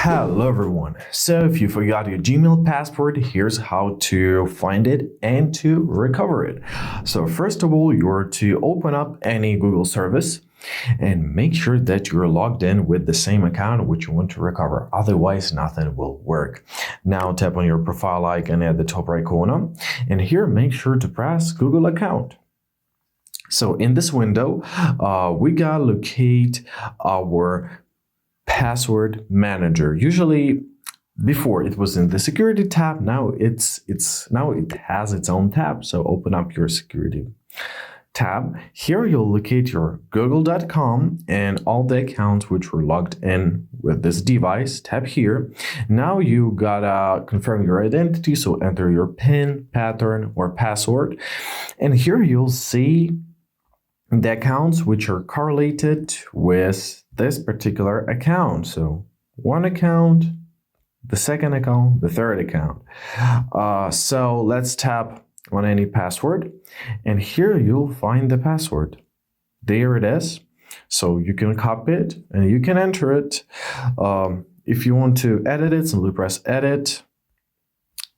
Hello everyone. So if you forgot your Gmail password, here's how to find it and to recover it. So first of all, you're to open up any Google service and make sure that you're logged in with the same account which you want to recover. Otherwise, nothing will work. Now tap on your profile icon at the top right corner, and here make sure to press Google account. So in this window, we gotta locate our password manager. Usually before it was in the security tab, now it has its own tab. So open up your security tab. Here you'll locate your google.com and all the accounts which were logged in with this device. Tap here. Now you gotta confirm your identity, so enter your PIN, pattern, or password. And here you'll see the accounts which are correlated with this particular account. So one account, the second account, the third account. So let's tap on any password, and here you'll find the password. There it is. So you can copy it and you can enter it. If you want to edit it, simply press edit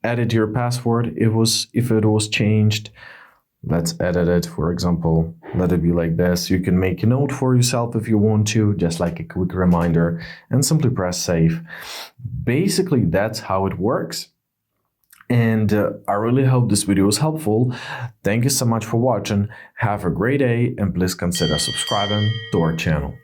your password. If it was changed, let's edit it. For example, let it be like this. You can make a note for yourself if you want to, just like a quick reminder, and simply press save. Basically, that's how it works. And I really hope this video was helpful. Thank you so much for watching. Have a great day, and please consider subscribing to our channel.